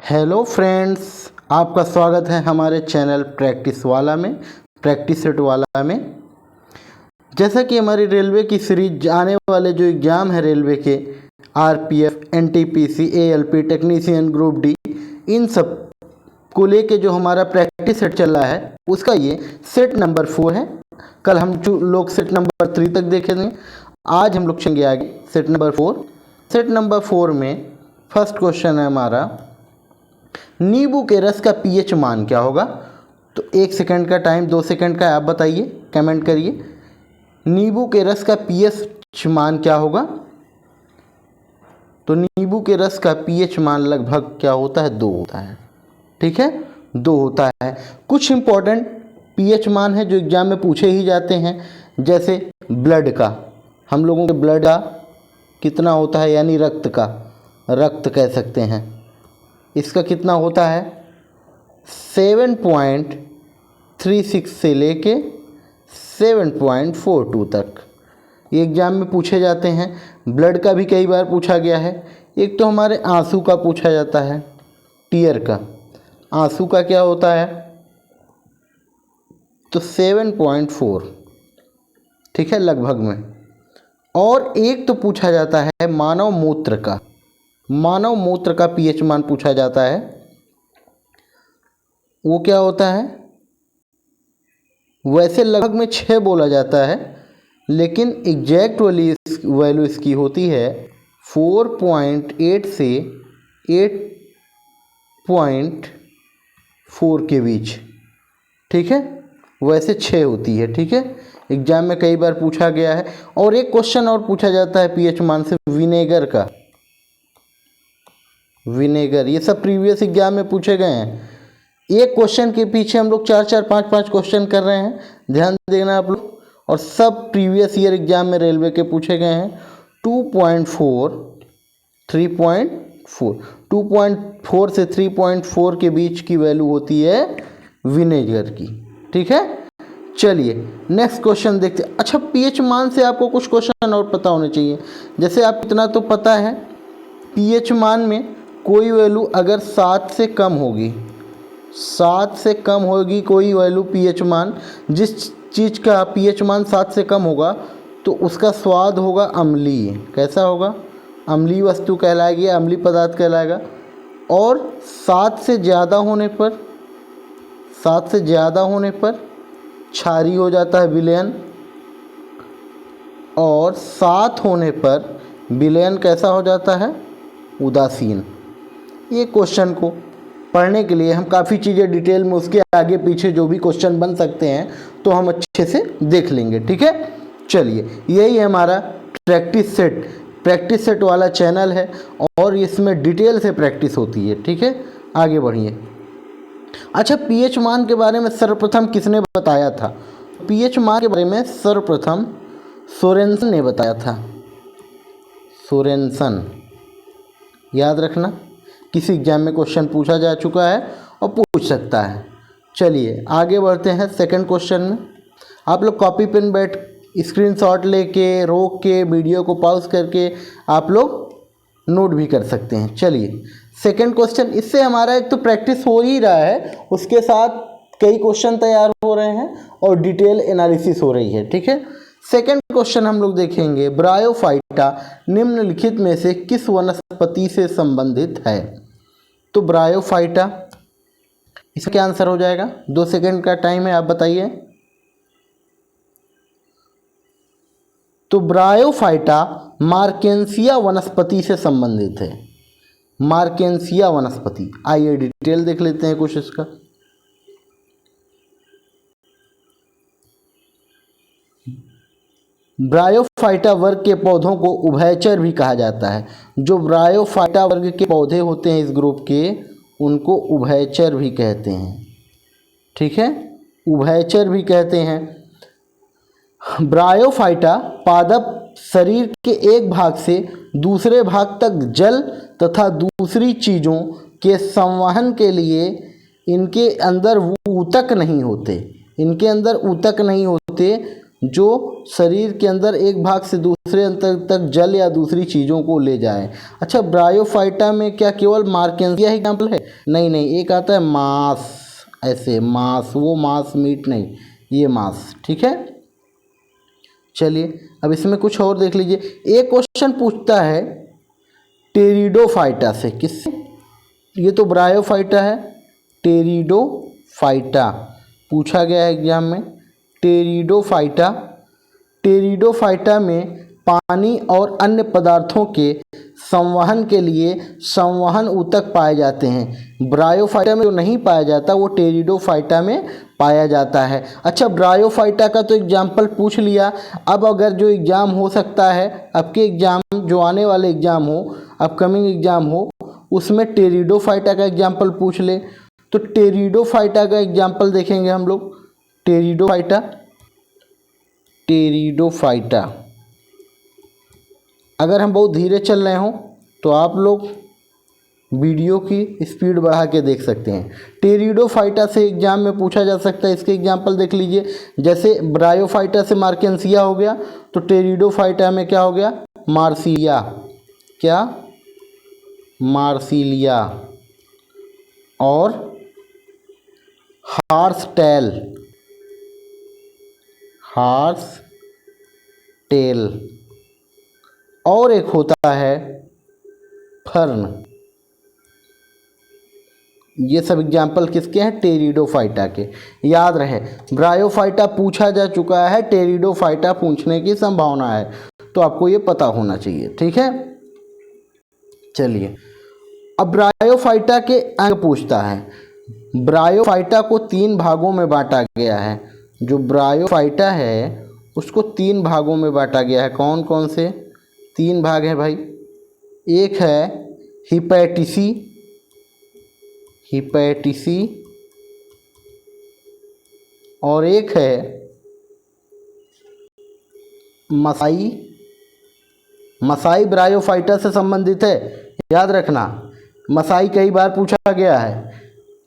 Hello friends, आपका स्वागत है हमारे चैनल प्रैक्टिस वाला में, प्रैक्टिस सेट वाला में। जैसा कि हमारी रेलवे की सीरीज आने वाले जो एग्ज़ाम है रेलवे के RPF, NTPC, ALP, technician, group D, इन सब को लेके जो हमारा प्रैक्टिस सेट चल रहा है उसका ये सेट नंबर 4 है। कल हम लोग सेट नंबर 3 तक देखेंगे, आज हम लोग चलेंगे आगे सेट नंबर 4। सेट नंबर 4 में फर्स्ट क्वेश्चन है हमारा, नींबू के रस का पीएच मान क्या होगा। तो 1 सेकंड का टाइम, 2 सेकंड का आप बताइए, कमेंट करिए। नींबू के रस का पीएच मान क्या होगा। तो नींबू के रस का पीएच मान लगभग क्या होता है, 2 होता है। ठीक है, 2 होता है। कुछ इंपॉर्टेंट पीएच मान है जो एग्जाम में पूछे ही जाते हैं, जैसे ब्लड का, हम लोगों के ब्लड का कितना होता है, यानी रक्त का, रक्त कह सकते हैं, इसका कितना होता है 7.36 से लेके 7.42 तक। ये एग्ज़ाम में पूछे जाते हैं। ब्लड का भी कई बार पूछा गया है। एक तो हमारे आंसू का पूछा जाता है, टीयर का, आंसू का क्या होता है, तो 7.4, ठीक है, लगभग में। और एक तो पूछा जाता है मानव मूत्र का, मानव मूत्र का पीएच मान पूछा जाता है, वो क्या होता है, वैसे लगभग में 6 बोला जाता है, लेकिन एग्जैक्ट वैल्यू इसकी होती है 4.8 से 8.4 के बीच। ठीक है, वैसे 6 होती है। ठीक है, एग्जाम में कई बार पूछा गया है। और एक क्वेश्चन और पूछा जाता है पीएच मान से, विनेगर का, विनेगर, ये सब प्रीवियस एग्जाम में पूछे गए हैं। एक क्वेश्चन के पीछे हम लोग 4-4, 5-5 क्वेश्चन कर रहे हैं, ध्यान देना आप लोग। और सब प्रीवियस ईयर एग्जाम में रेलवे के पूछे गए हैं। 2.4, 3.4, 2.4 से 3.4 के बीच की वैल्यू होती है विनेगर की। ठीक है, चलिए नेक्स्ट क्वेश्चन देखते हैं। अच्छा, पीएच मान से आपको कुछ क्वेश्चन और पता होने चाहिए। जैसे आप इतना तो पता है, पीएच मान में कोई वैल्यू अगर 7 से कम होगी, 7 से कम होगी कोई वैल्यू पीएच मान, जिस चीज़ का पीएच मान 7 से कम होगा तो उसका स्वाद होगा अम्लीय। कैसा होगा, अम्लीय वस्तु कहलाएगी, अम्लीय पदार्थ कहलाएगा। और 7 से ज़्यादा होने पर, 7 से ज़्यादा होने पर क्षारीय हो जाता है, विलयन। और 7 होने पर विलयन कैसा हो जाता है, उदासीन। ये क्वेश्चन को पढ़ने के लिए हम काफ़ी चीज़ें डिटेल में, उसके आगे पीछे जो भी क्वेश्चन बन सकते हैं तो हम अच्छे से देख लेंगे। ठीक है, चलिए, यही हमारा प्रैक्टिस सेट वाला चैनल है और इसमें डिटेल से प्रैक्टिस होती है। ठीक है, आगे बढ़िए। अच्छा, पीएच मान के बारे में सर्वप्रथम किसने बताया था। पीएच मान के बारे में सर्वप्रथम सोरेनसन ने बताया था। सोरेनसन, याद रखना, किसी एग्जाम में क्वेश्चन पूछा जा चुका है और पूछ सकता है। चलिए आगे बढ़ते हैं सेकंड क्वेश्चन में। आप लोग कॉपी पेन बैठ स्क्रीनशॉट लेके, रोक के, वीडियो को पॉज करके आप लोग नोट भी कर सकते हैं। चलिए सेकंड क्वेश्चन, इससे हमारा एक तो प्रैक्टिस हो ही रहा है, उसके साथ कई क्वेश्चन तैयार हो रहे हैं और डिटेल एनालिसिस हो रही है। ठीक है, सेकंड क्वेश्चन हम लोग देखेंगे, ब्रायोफाइटा निम्नलिखित में से किस वनस्पति से संबंधित है। तो ब्रायोफाइटा, इसका क्या आंसर हो जाएगा, 2 सेकंड का टाइम है, आप बताइए। तो ब्रायोफाइटा मार्केंसिया वनस्पति से संबंधित है, मार्केंसिया वनस्पति। आइए डिटेल देख लेते हैं कुछ इसका। ब्रायोफाइटा वर्ग के पौधों को उभयचर भी कहा जाता है। जो ब्रायोफाइटा वर्ग के पौधे होते हैं इस ग्रुप के, उनको उभयचर भी कहते हैं। ठीक है, उभयचर भी कहते हैं। ब्रायोफाइटा पादप शरीर के एक भाग से दूसरे भाग तक जल तथा दूसरी चीज़ों के संवहन के लिए इनके अंदर ऊतक नहीं होते, इनके अंदर ऊतक नहीं होते, जो शरीर के अंदर एक भाग से दूसरे अंतर तक जल या दूसरी चीज़ों को ले जाए। अच्छा, ब्रायोफाइटा में क्या केवल मार्केंसिया ही एग्जाम्पल है? नहीं नहीं, एक आता है मांस, ऐसे मांस, वो मांस मीट नहीं, ये मांस, ठीक है। चलिए अब इसमें कुछ और देख लीजिए। एक क्वेश्चन पूछता है टेरिडोफाइटा से, किससे? ये तो ब्रायोफाइटा है, टेरिडोफाइटा पूछा गया है एग्जाम में। टेरिडोफाइटा, टेरिडोफाइटा में पानी और अन्य पदार्थों के संवहन के लिए संवहन ऊतक पाए जाते हैं। ब्रायोफाइटा में जो नहीं पाया जाता वो टेरिडोफाइटा में पाया जाता है। अच्छा, ब्रायोफाइटा का तो एग्जाम्पल पूछ लिया। अब अगर जो एग्ज़ाम हो सकता है, आपके एग्ज़ाम जो आने वाले एग्ज़ाम हो, अपकमिंग एग्ज़ाम हो, उसमें टेरिडोफाइटा का एग्जाम्पल पूछ ले, तो टेरिडोफाइटा का एग्जाम्पल देखेंगे हम लोग। टेरिडोफाइटा, टेरिडोफाइटा अगर हम बहुत धीरे चल रहे हों तो आप लोग वीडियो की स्पीड बढ़ा के देख सकते हैं। टेरिडोफाइटा से एग्जाम में पूछा जा सकता है, इसके एग्जाम्पल देख लीजिए। जैसे ब्रायोफाइटा से मार्केंसिया हो गया, तो टेरिडोफाइटा में क्या हो गया? मार्सिलिया। क्या? मार्सिलिया। और हॉर्स टेल, हॉर्स टेल। और एक होता है फर्न। ये सब एग्जाम्पल किसके हैं? टेरिडोफाइटा के। याद रहे, ब्रायोफाइटा पूछा जा चुका है, टेरिडोफाइटा पूछने की संभावना है, तो आपको ये पता होना चाहिए, ठीक है। चलिए अब ब्रायोफाइटा के अंग पूछता है। ब्रायोफाइटा को 3 भागों में बांटा गया है। जो ब्रायोफाइटा है उसको 3 भागों में बांटा गया है। कौन कौन से 3 भाग हैं भाई? एक है हिपैटिसी, हिपैटिसी, और एक है मसाई। मसाई ब्रायोफाइटा से संबंधित है, याद रखना। मसाई कई बार पूछा गया है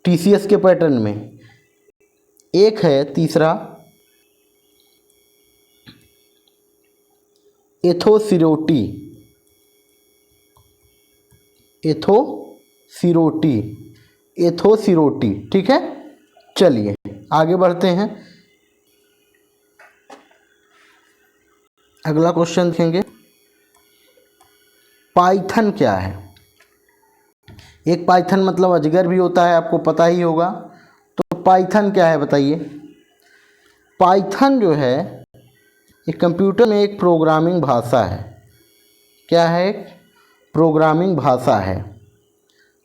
टीसीएस के पैटर्न में। एक है तीसरा एथोसिरोटी, एथोसिरोटी, एथोसिरोटी, ठीक है। चलिए आगे बढ़ते हैं। अगला क्वेश्चन देखेंगे, पाइथन क्या है? एक पाइथन मतलब अजगर भी होता है, आपको पता ही होगा। तो पाइथन क्या है बताइए? पाइथन जो है एक कंप्यूटर में एक प्रोग्रामिंग भाषा है। क्या है? एक प्रोग्रामिंग भाषा है,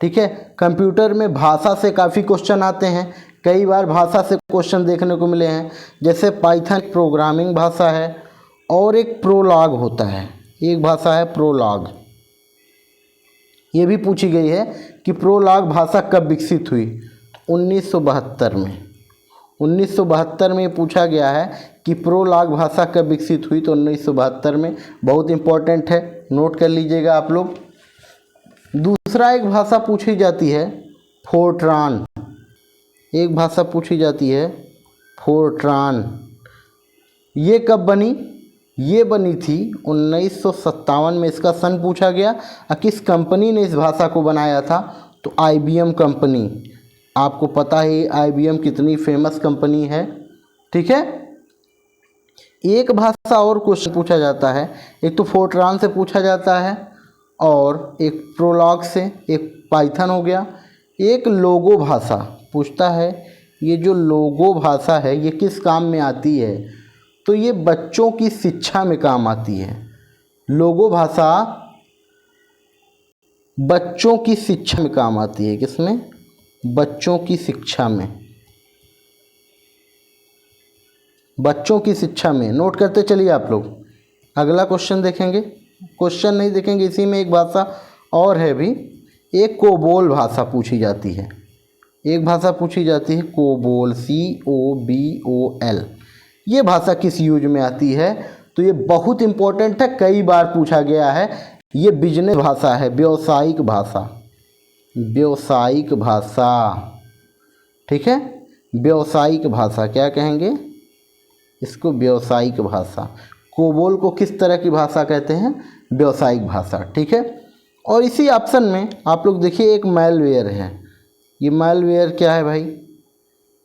ठीक है। कंप्यूटर में भाषा से काफ़ी क्वेश्चन आते हैं, कई बार भाषा से क्वेश्चन देखने को मिले हैं। जैसे पाइथन प्रोग्रामिंग भाषा है, और एक प्रोलॉग होता है, एक भाषा है प्रोलॉग। ये भी पूछी गई है कि प्रोलॉग भाषा कब विकसित हुई? 1972 में। 1972 में पूछा गया है कि प्रोलॉग भाषा कब विकसित हुई, तो 1972 में। बहुत इंपॉर्टेंट है, नोट कर लीजिएगा आप लोग। दूसरा एक भाषा पूछी जाती है फोर्ट्रान। एक भाषा पूछी जाती है फोर्ट्रान। ये कब बनी? ये बनी थी 1957 में। इसका सन पूछा गया। किस कंपनी ने इस भाषा को बनाया था? तो IBM कंपनी। आपको पता है IBM कितनी फेमस कंपनी है, ठीक है। एक भाषा और क्वेश्चन पूछा जाता है, एक तो फोर्ट्रान से पूछा जाता है और एक प्रोलॉग से, एक पाइथन हो गया। एक लोगो भाषा पूछता है। ये जो लोगो भाषा है ये किस काम में आती है? तो ये बच्चों की शिक्षा में काम आती है। लोगो भाषा बच्चों की शिक्षा में काम आती है। किसमें? बच्चों की शिक्षा में, बच्चों की शिक्षा में। नोट करते चलिए आप लोग। अगला क्वेश्चन देखेंगे, क्वेश्चन नहीं देखेंगे, इसी में एक भाषा और है भी। एक कोबोल भाषा पूछी जाती है। एक भाषा पूछी जाती है कोबोल, COBOL। ये भाषा किस यूज में आती है? तो ये बहुत इंपॉर्टेंट है, कई बार पूछा गया है। ये बिजनेस भाषा है, व्यावसायिक भाषा, व्यावसायिक भाषा, ठीक है। व्यावसायिक भाषा क्या कहेंगे? इसको व्यावसायिक भाषा। कोबोल को किस तरह की भाषा कहते हैं? व्यावसायिक भाषा, ठीक है। और इसी ऑप्शन में आप लोग देखिए एक मैलवेयर है। ये मैलवेयर क्या है भाई?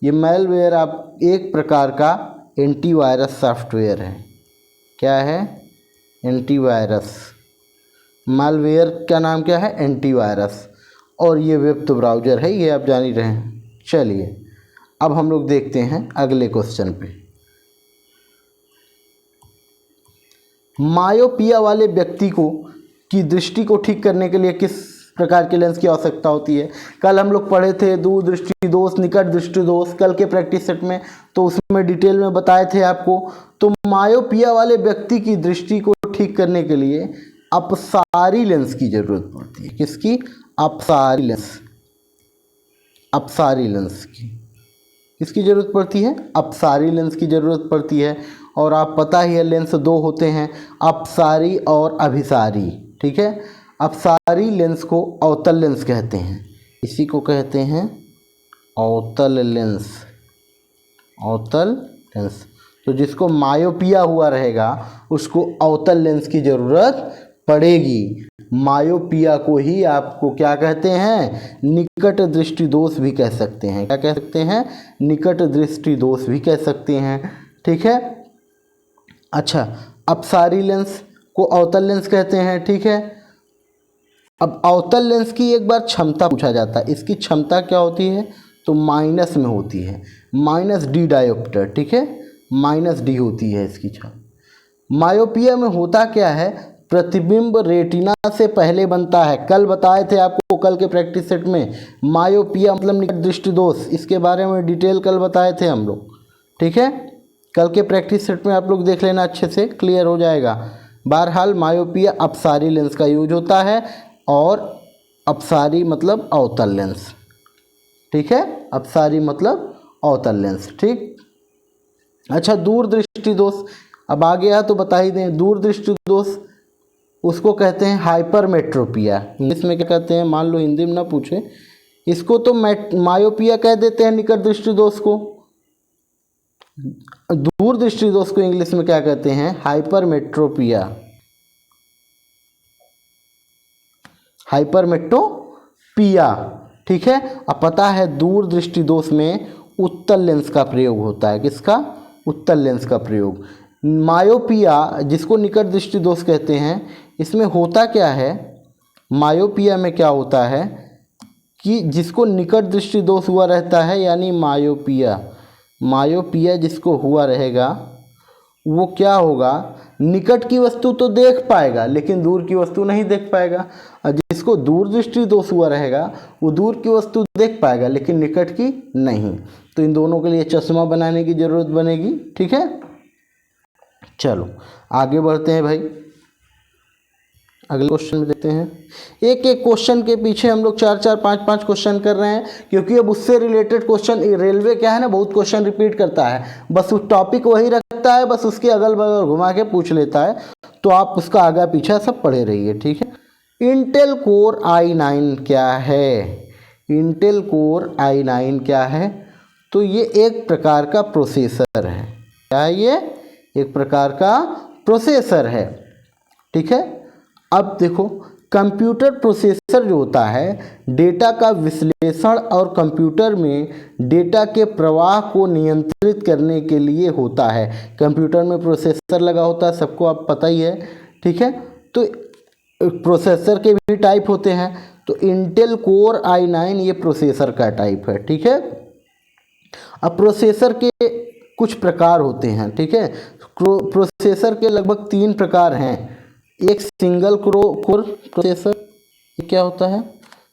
ये मैलवेयर आप एक प्रकार का एंटीवायरस सॉफ्टवेयर है। क्या है? एंटीवायरस। मैलवेयर का नाम क्या है? एंटीवायरस। और ये वेब तो ब्राउज़र है, ये आप जान ही रहे हैं। चलिए अब हम लोग देखते हैं अगले क्वेश्चन पे। मायोपिया वाले व्यक्ति को की दृष्टि को ठीक करने के लिए किस प्रकार के लेंस की आवश्यकता होती है? कल हम लोग पढ़े थे दूर दृष्टि दोष, निकट दृष्टि दोष, कल के प्रैक्टिस सेट में, तो उसमें डिटेल में बताए थे आपको। तो मायोपिया वाले व्यक्ति की दृष्टि को ठीक करने के लिए अपसारी लेंस की जरूरत पड़ती है। किसकी? अपसारी लेंस। अपसारी लेंस की किसकी जरूरत पड़ती है? अपसारी लेंस की जरूरत पड़ती है। और आप पता ही है लेंस दो होते हैं, अपसारी और अभिसारी, ठीक है। अपसारी लेंस को अवतल लेंस कहते हैं। इसी को कहते हैं अवतल लेंस। अवतल लेंस। तो जिसको मायोपिया हुआ रहेगा उसको अवतल लेंस की ज़रूरत पड़ेगी। मायोपिया को ही आपको क्या कहते हैं? निकट दृष्टि दोष भी कह सकते हैं। क्या कह सकते हैं? निकट दृष्टि दोष भी कह सकते हैं, ठीक है। अच्छा, अपसारी लेंस को अवतल लेंस कहते हैं, ठीक है। अब अवतल लेंस की एक बार क्षमता पूछा जाता है। इसकी क्षमता क्या होती है? तो माइनस में होती है, -d डायोप्टर, ठीक है। -d होती है इसकी क्षमता। मायोपिया में होता क्या है? प्रतिबिंब रेटिना से पहले बनता है। कल बताए थे आपको, कल के प्रैक्टिस सेट में, मायोपिया मतलब निकट दृष्टि दोष, इसके बारे में डिटेल कल बताए थे हम लोग, ठीक है। कल के प्रैक्टिस सेट में आप लोग देख लेना, अच्छे से क्लियर हो जाएगा। बहरहाल मायोपिया अपसारी लेंस का यूज होता है, और अपसारी मतलब अवतल लेंस, ठीक है। अपसारी मतलब अवतल लेंस, ठीक। अच्छा, दूरदृष्टि दोष, अब आ गया तो बता ही दें। दूरदृष्टि दोष उसको कहते हैं हाइपरमेट्रोपिया। इंग्लिश में क्या कहते हैं? मान लो हिंदी में ना पूछे, इसको तो मायोपिया कह देते हैं निकट दृष्टि दोष को। दूरदृष्टि दोष को इंग्लिश में क्या कहते हैं? हाइपरमेट्रोपिया। हाइपरमेट्रोपिया, ठीक है। अब पता है दूरदृष्टि दोष में उत्तल लेंस का प्रयोग होता है। किसका? उत्तल लेंस का प्रयोग। मायोपिया जिसको निकट दृष्टि दोष कहते हैं, इसमें होता क्या है? मायोपिया में क्या होता है कि जिसको निकट दृष्टि दोष हुआ रहता है, यानी मायोपिया जिसको हुआ रहेगा वो क्या होगा? निकट की वस्तु तो देख पाएगा लेकिन दूर की वस्तु नहीं देख पाएगा। और जिसको दूरदृष्टि दोष हुआ रहेगा वो दूर की वस्तु देख पाएगा लेकिन निकट की नहीं। तो इन दोनों के लिए चश्मा बनाने की ज़रूरत बनेगी, ठीक है। चलो आगे बढ़ते हैं भाई, अगले क्वेश्चन में देखते हैं। एक एक क्वेश्चन के पीछे हम लोग 4-4, 5-5 क्वेश्चन कर रहे हैं, क्योंकि अब उससे रिलेटेड क्वेश्चन, रेलवे क्या है ना, बहुत क्वेश्चन रिपीट करता है। बस उस टॉपिक वही रखता है, बस उसके अगल बगल घुमा के पूछ लेता है, तो आप उसका आगा पीछा सब पढ़े रहिए, ठीक है। इंटेल कोर i9 क्या है? इंटेल कोर i9 क्या है? तो ये एक प्रकार का प्रोसेसर है। क्या है ये? एक प्रकार का प्रोसेसर है, ठीक है। अब देखो, कंप्यूटर प्रोसेसर जो होता है डेटा का विश्लेषण और कंप्यूटर में डेटा के प्रवाह को नियंत्रित करने के लिए होता है। कंप्यूटर में प्रोसेसर लगा होता है, सबको आप पता ही है, ठीक है। तो प्रोसेसर के भी टाइप होते हैं, तो इंटेल कोर i9 ये प्रोसेसर का टाइप है, ठीक है। अब प्रोसेसर के कुछ प्रकार होते हैं, ठीक है। प्रोसेसर के लगभग 3 प्रकार हैं। एक सिंगल कोर प्रोसेसर, ये क्या होता है?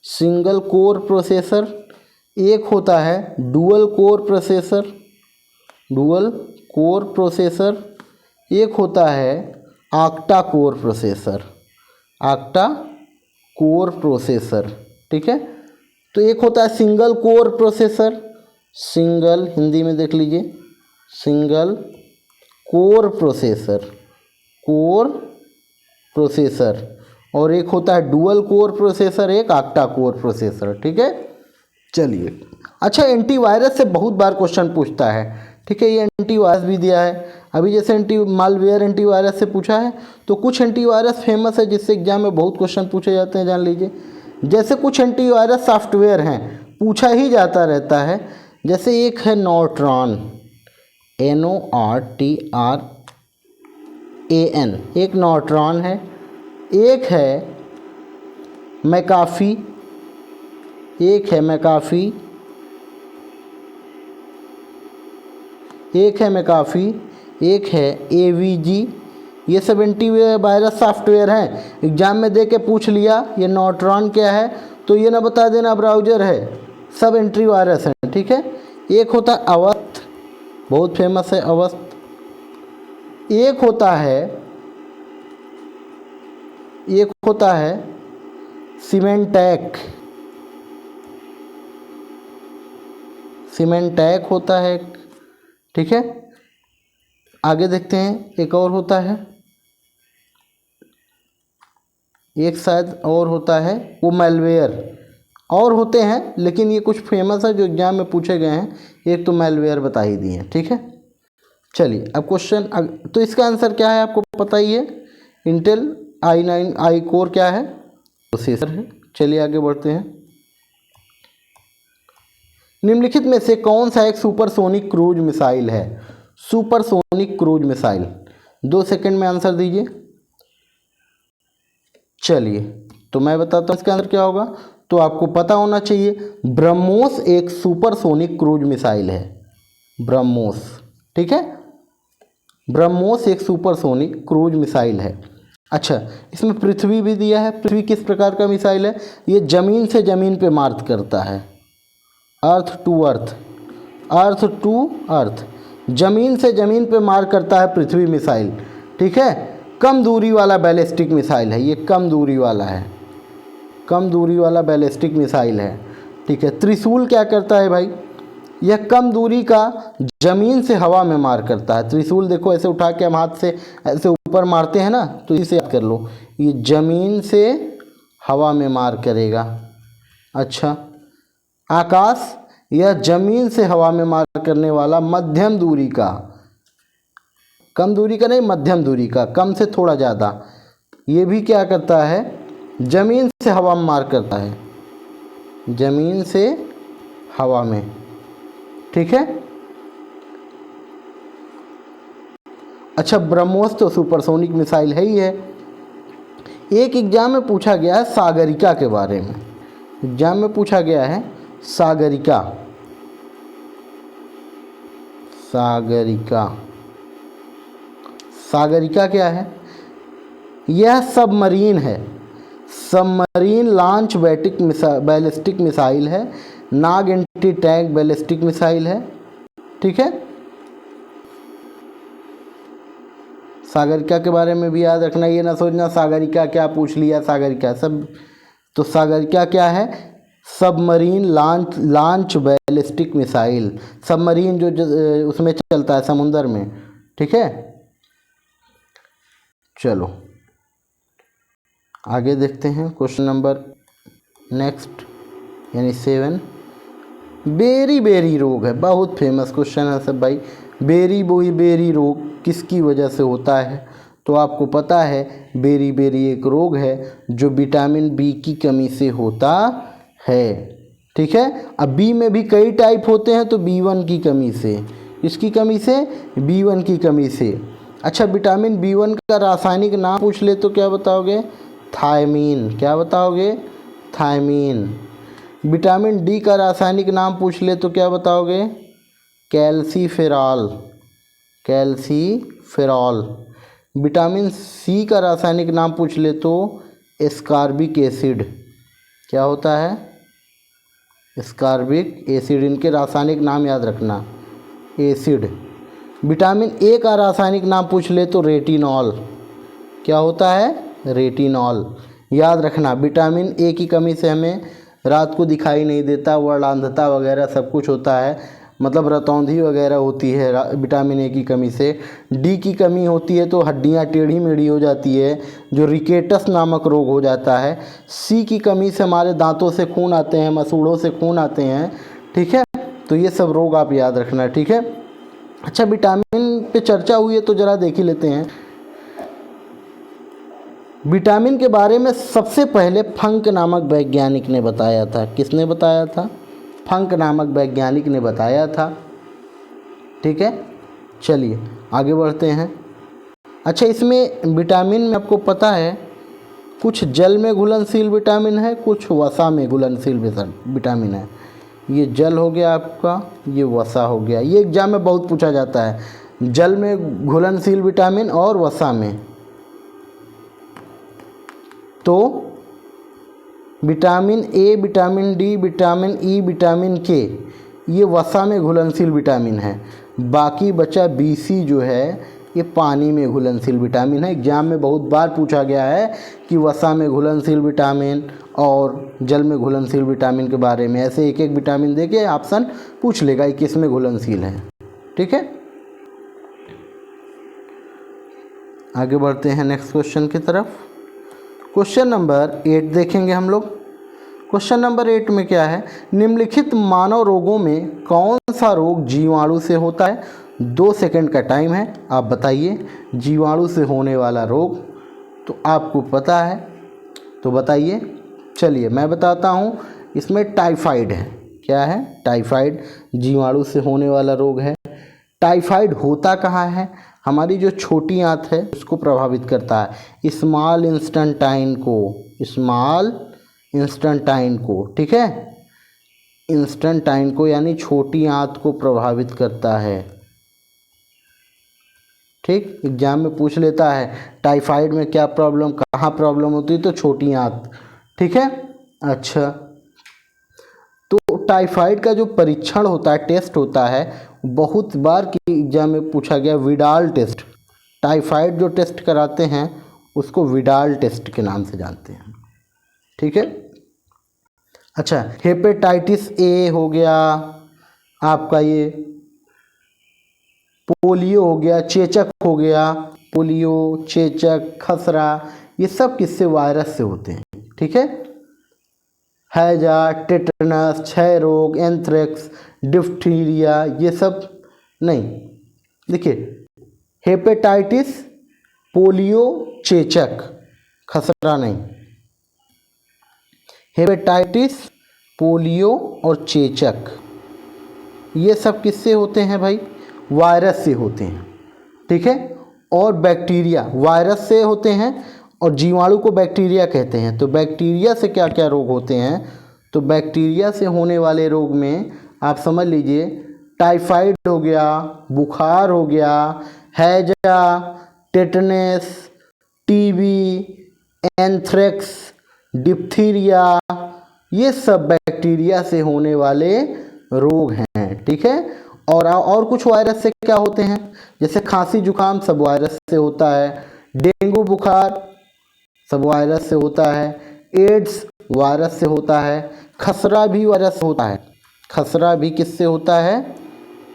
Single core processor. एक होता है dual core processor, dual core processor. एक होता है octa core processor, octa core processor, ठीक है। तो एक होता है single core processor, single, Hindi में देख लीजिए, single core processor, core processor. और एक होता है डुअल कोर प्रोसेसर, एक ऑक्टा कोर प्रोसेसर, ठीक है। चलिए, अच्छा, एंटीवायरस से बहुत बार क्वेश्चन पूछता है, ठीक है, ये एंटीवायरस भी दिया है। अभी जैसे मालवेयर एंटीवायरस से पूछा है, तो कुछ एंटीवायरस फेमस है जिससे एग्जाम में बहुत क्वेश्चन पूछे जाते हैं, जान लीजिए। जैसे कुछ एंटीवायरस सॉफ्टवेयर हैं, पूछा ही जाता रहता है। जैसे एक है नॉर्ट्रॉन, NORTRAN, एक नॉर्ट्रॉन है। एक है मैकाफी, एक है मैकाफी, एक है मैकाफी, एक है AVG। ये सब एंटीवायरस सॉफ्टवेयर हैं, एग्जाम में दे के पूछ लिया ये नॉर्ट्रॉन क्या है, तो ये ना बता देना ब्राउज़र है, सब एंटीवायरस हैं, ठीक है। एक होता है अवस्थ, बहुत फेमस है अवस्थ। एक होता है सीमेंटैक होता है, ठीक है। आगे देखते हैं, एक और होता है, एक शायद और होता है वो मैलवेयर, और होते हैं लेकिन ये कुछ फेमस है जो एग्जाम में पूछे गए हैं। एक तो मैलवेयर बता ही दिए, ठीक है। चलिए अब क्वेश्चन, तो इसका आंसर क्या है आपको पता ही है, इंटेल i9 कोर क्या है, प्रोसेसर है। चलिए आगे बढ़ते हैं। निम्नलिखित में से कौन सा एक सुपरसोनिक क्रूज मिसाइल है? सुपरसोनिक क्रूज मिसाइल, 2 सेकंड में आंसर दीजिए। चलिए तो मैं बताता हूँ इसका आंसर क्या होगा। तो आपको पता होना चाहिए, ब्रह्मोस एक सुपरसोनिक क्रूज मिसाइल है, ब्रह्मोस, ठीक है। ब्रह्मोस एक सुपरसोनिक क्रूज मिसाइल है। अच्छा, इसमें पृथ्वी भी दिया है। पृथ्वी किस प्रकार का मिसाइल है? ये ज़मीन से ज़मीन पे मार करता है, earth to earth, earth to earth, ज़मीन से ज़मीन पे मार करता है पृथ्वी मिसाइल, ठीक है। कम दूरी वाला बैलिस्टिक मिसाइल है, ये कम दूरी वाला है, कम दूरी वाला बैलिस्टिक मिसाइल है, ठीक है। त्रिशूल क्या करता है भाई? यह कम दूरी का ज़मीन से हवा में मार करता है। त्रिशूल देखो ऐसे उठा के हम हाथ से ऐसे ऊपर मारते हैं ना, तो इसे याद कर लो, ये ज़मीन से हवा में मार करेगा। अच्छा, आकाश, यह ज़मीन से हवा में मार करने वाला मध्यम दूरी का, कम दूरी का नहीं, मध्यम दूरी का, कम से थोड़ा ज़्यादा, ये भी क्या करता है? ज़मीन से हवा में मार करता है, ज़मीन से हवा में, ठीक है। अच्छा, ब्रह्मोस तो सुपरसोनिक मिसाइल है ही है। एक एग्जाम में पूछा गया है सागरिका के बारे में, एग्जाम में पूछा गया है सागरिका, सागरिका, सागरिका क्या है? यह सबमरीन है, सबमरीन लॉन्च बैलिस्टिक मिसाइल है, नाग एंटी टैंक बैलिस्टिक मिसाइल है, ठीक है। सागरिका के बारे में भी याद रखना, ये ना सोचना सागरिका क्या पूछ लिया, सागरिका सब, तो सागरिका क्या है? Submarine launch ballistic missile, submarine जो उसमें चलता है समुंदर में, ठीक है। चलो आगे देखते हैं क्वेश्चन नंबर नेक्स्ट, यानी 7। बेरी रोग है, बहुत फेमस क्वेश्चन है सब भाई। बेरी रोग किसकी वजह से होता है? तो आपको पता है बेरी एक रोग है जो विटामिन बी की कमी से होता है, ठीक है। अब बी में भी कई टाइप होते हैं, तो B1 की कमी से, इसकी कमी से, B1 की कमी से। अच्छा, विटामिन B1 का रासायनिक नाम पूछ ले तो क्या बताओगे? थायमीन, क्या बताओगे? थायमीन। विटामिन डी का रासायनिक नाम पूछ ले तो क्या बताओगे? Calciferol, calciferol. विटामिन सी का रासायनिक नाम पूछ ले तो एस्कॉर्बिक एसिड, क्या होता है? Ascorbic acid. इनके रासायनिक नाम याद रखना, एसिड। विटामिन ए का रासायनिक नाम पूछ ले तो रेटिनॉल, क्या होता है? रेटिनॉल। याद रखना, विटामिन ए की कमी से हमें रात को दिखाई नहीं देता, वर्णांधता वगैरह सब कुछ होता है, मतलब रतौंधी वगैरह होती है विटामिन ए की कमी से। डी की कमी होती है तो हड्डियां टेढ़ी मेढ़ी हो जाती है, जो रिकेटस नामक रोग हो जाता है। सी की कमी से हमारे दांतों से खून आते हैं, मसूड़ों से खून आते हैं, ठीक है। तो ये सब रोग आप याद रखना, ठीक है। अच्छा, विटामिन पे चर्चा हुई है तो ज़रा देख ही लेते हैं। विटामिन के बारे में सबसे पहले फंक नामक वैज्ञानिक ने बताया था। किसने बताया था? फंक नामक वैज्ञानिक ने बताया था। ठीक है, चलिए आगे बढ़ते हैं। अच्छा, इसमें विटामिन में आपको पता है कुछ जल में घुलनशील विटामिन है, कुछ वसा में घुलनशील विटामिन है। ये जल हो गया आपका, ये वसा हो गया। ये एग्जाम में बहुत पूछा जाता है, जल में घुलनशील विटामिन और वसा में। तो vitamin A, vitamin D, vitamin E, vitamin के, ये वसा में घुलनशील विटामिन है। बाकी बचा बी सी जो है ये पानी में घुलनशील विटामिन है। एग्जाम में बहुत बार पूछा गया है कि वसा में घुलनशील विटामिन और जल में घुलनशील विटामिन के बारे में। ऐसे एक एक विटामिन दे के ऑप्शन पूछ लेगा कि किस में घुलनशील है। ठीक है, आगे बढ़ते हैं नेक्स्ट क्वेश्चन की तरफ। क्वेश्चन नंबर 8 देखेंगे हम लोग। क्वेश्चन नंबर 8 में क्या है? निम्नलिखित मानव रोगों में कौन सा रोग जीवाणु से होता है? 2 सेकंड का टाइम है, आप बताइए। जीवाणु से होने वाला रोग तो आपको पता है, तो बताइए। चलिए मैं बताता हूँ। इसमें टाइफाइड है। क्या है? टाइफाइड जीवाणु से होने वाला रोग है। टाइफाइड होता कहाँ है? हमारी जो छोटी आंत है उसको प्रभावित करता है, स्मॉल इंस्टेंटाइन को, स्मॉल इंस्टेंटाइन को। ठीक है, इंस्टेंटाइन को यानी छोटी आंत को प्रभावित करता है। ठीक, एग्जाम में पूछ लेता है टाइफाइड में क्या प्रॉब्लम, कहाँ प्रॉब्लम होती है, तो छोटी आंत। ठीक है, अच्छा, तो टाइफाइड का जो परीक्षण होता है, टेस्ट होता है, बहुत बार की एग्जाम में पूछा गया विडाल टेस्ट। टाइफाइड जो टेस्ट कराते हैं उसको विडाल टेस्ट के नाम से जानते हैं। ठीक है, अच्छा, हेपेटाइटिस ए हो गया आपका, ये पोलियो हो गया, चेचक हो गया। पोलियो, चेचक, खसरा, ये सब किससे? वायरस से होते हैं। ठीक है, हैजा, टेटनस, क्षय रोग, एंथ्रेक्स, डिफ्थीरिया, ये सब नहीं। देखिए, हेपेटाइटिस, पोलियो, चेचक, खसरा नहीं। हेपेटाइटिस, पोलियो और चेचक ये सब किससे होते हैं भाई? वायरस से होते हैं। ठीक है, और बैक्टीरिया वायरस से होते हैं और जीवाणु को बैक्टीरिया कहते हैं। तो बैक्टीरिया से क्या क्या रोग होते हैं? तो बैक्टीरिया से होने वाले रोग में आप समझ लीजिए टाइफाइड हो गया, बुखार हो गया, हैजा, टेटनस, टीबी, एंथ्रेक्स, डिप्थीरिया, ये सब बैक्टीरिया से होने वाले रोग हैं। ठीक है, और कुछ वायरस से क्या होते हैं? जैसे खांसी जुकाम सब वायरस से होता है, डेंगू बुखार सब वायरस से होता है, एड्स वायरस से होता है, खसरा भी वायरस से होता है। खसरा भी किससे होता है?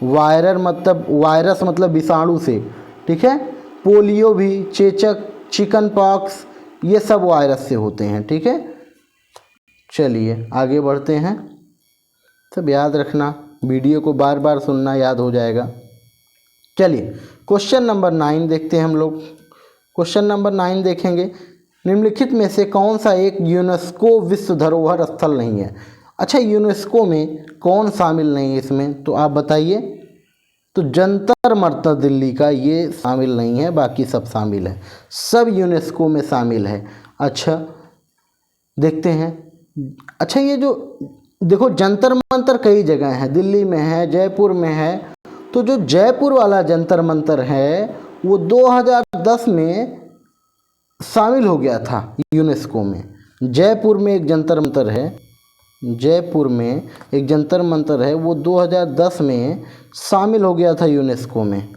वायरस मतलब विषाणु से। ठीक है, पोलियो भी, चेचक, चिकन पॉक्स, ये सब वायरस से होते हैं। ठीक है, चलिए आगे बढ़ते हैं। सब याद रखना, वीडियो को बार बार सुनना, याद हो जाएगा। चलिए क्वेश्चन नंबर 9 देखते हैं हम लोग। क्वेश्चन नंबर 9 देखेंगे, निम्नलिखित में से कौन सा एक यूनेस्को विश्व धरोहर स्थल नहीं है? अच्छा, यूनेस्को में कौन शामिल नहीं है इसमें, तो आप बताइए। तो जंतर मंतर दिल्ली का ये शामिल नहीं है, बाकी सब शामिल है, सब यूनेस्को में शामिल है। अच्छा देखते हैं। अच्छा, ये जो देखो जंतर मंतर कई जगह हैं, दिल्ली में है, जयपुर में है। तो जो जयपुर वाला जंतर मंतर है वो 2010 में शामिल हो गया था यूनेस्को में। जयपुर में एक जंतर मंतर है, जयपुर में एक जंतर मंतर है, वो 2010 में शामिल हो गया था यूनेस्को में,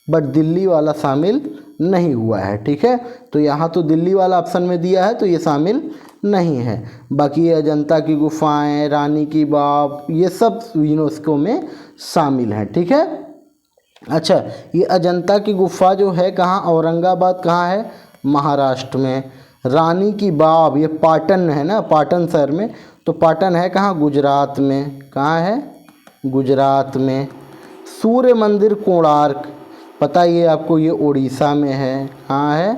बट दिल्ली वाला शामिल नहीं हुआ है। ठीक है, तो यहाँ तो दिल्ली वाला ऑप्शन में दिया है तो ये शामिल नहीं है। बाकी अजंता की गुफाएं, रानी की बाव, ये सब यूनेस्को में शामिल हैं। ठीक है, अच्छा, ये अजंता की गुफा जो है कहाँ? औरंगाबाद कहाँ है? महाराष्ट्र में। रानी की बाव ये पाटन है ना, पाटन शहर में। तो पाटन है कहाँ? गुजरात में। कहाँ है? गुजरात में। सूर्य मंदिर कोणार्क, पता ही है आपको, ये उड़ीसा में है। कहाँ है?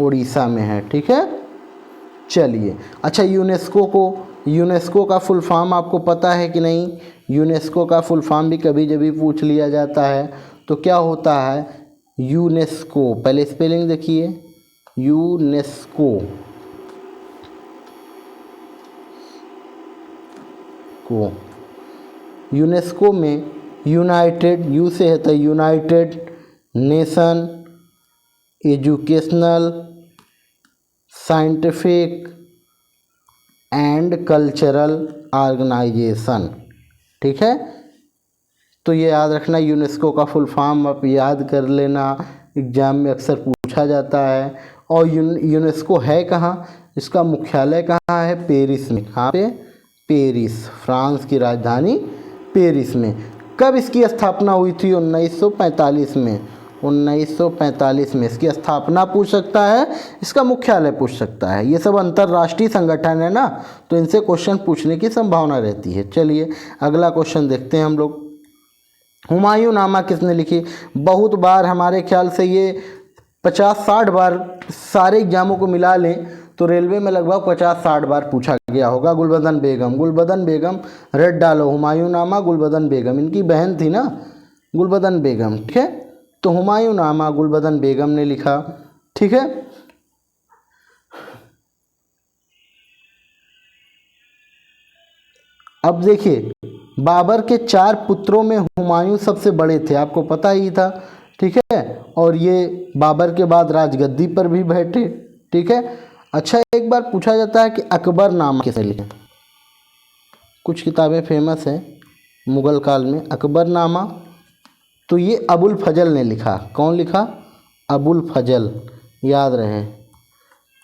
उड़ीसा में है। ठीक है, चलिए। अच्छा, यूनेस्को का फुल फॉर्म आपको पता है कि नहीं? यूनेस्को का फुल फॉर्म भी कभी जभी पूछ लिया जाता है। तो क्या होता है यूनेस्को? पहले स्पेलिंग देखिए, यूनेस्को को, यूनेस्को में यूनाइटेड, यू से है तो United Nation Educational Scientific and Cultural Organization. ठीक है, तो ये याद रखना, यूनेस्को का फुल फॉर्म आप याद कर लेना, एग्जाम में अक्सर पूछा जाता है। और यूनेस्को है कहाँ? इसका मुख्यालय कहाँ है? पेरिस में। कहाँ पे? पेरिस, फ्रांस की राजधानी पेरिस में। कब इसकी स्थापना हुई थी? 1945 में। 1945 में इसकी स्थापना पूछ सकता है, इसका मुख्यालय पूछ सकता है। ये सब अंतर्राष्ट्रीय संगठन है ना, तो इनसे क्वेश्चन पूछने की संभावना रहती है। चलिए अगला क्वेश्चन देखते हैं हम लोग। हुमायूं नामा किसने लिखी? बहुत बार, हमारे ख्याल से ये 50-60 बार, सारे एग्जामों को मिला लें तो रेलवे में लगभग 50-60 बार पूछा गया होगा। गुलबदन बेगम, गुलबदन बेगम, रेड डालो, हुमायूं नामा गुलबदन बेगम, इनकी बहन थी ना गुलबदन बेगम। ठीक है, तो हुमायूं नामा गुलबदन बेगम ने लिखा। ठीक है, अब देखिए, बाबर के 4 पुत्रों में हुमायूं सबसे बड़े थे, आपको पता ही था। ठीक है, और ये बाबर के बाद राजगद्दी पर भी बैठे। ठीक है, अच्छा, एक बार पूछा जाता है कि अकबर नामा किसने लिखा? कुछ किताबें फेमस हैं मुग़ल काल में, अकबर नामा, तो ये अबुल फजल ने लिखा। कौन लिखा? अबुल फजल, याद रहे,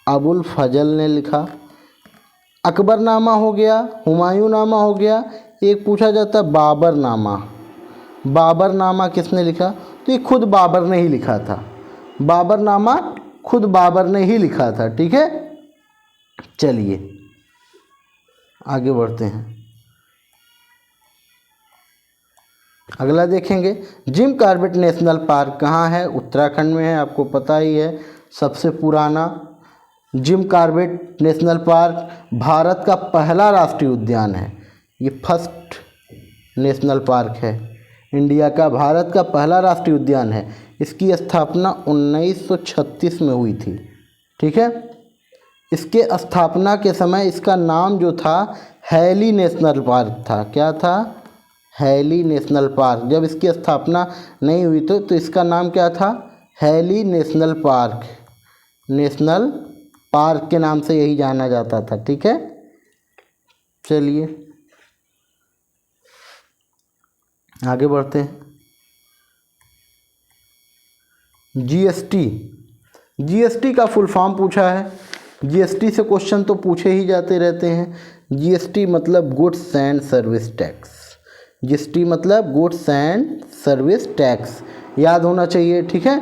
अबुल फजल ने लिखा। अकबर नामा हो गया, हुमायूं नामा हो गया। एक पूछा जाता है बाबर नामा, बाबर नामा किसने लिखा? तो ये खुद बाबर ने ही लिखा था। बाबर नामा खुद बाबर ने ही लिखा था। ठीक है, चलिए आगे बढ़ते हैं। अगला देखेंगे, जिम कॉर्बेट नेशनल पार्क कहाँ है? उत्तराखंड में है, आपको पता ही है। सबसे पुराना Jim Corbett national park Bharat का पहला राष्ट्रीय उद्यान है। ये फर्स्ट नेशनल पार्क है इंडिया का, भारत का पहला राष्ट्रीय उद्यान है। इसकी स्थापना 1936 में हुई थी। ठीक है, इसके स्थापना के समय इसका नाम जो था हैली नेशनल पार्क था। क्या था? Hailey National Park. जब इसकी स्थापना नहीं हुई तो इसका नाम क्या था? Hailey National Park. National park के नाम से यही जाना जाता था। ठीक है, चलिए आगे बढ़ते हैं। जीएसटी, जीएसटी का फुल फॉर्म पूछा है। जीएसटी से क्वेश्चन तो पूछे ही जाते रहते हैं। जीएसटी मतलब goods and service tax. GST मतलब गुड्स एंड सर्विस टैक्स, याद होना चाहिए। ठीक है,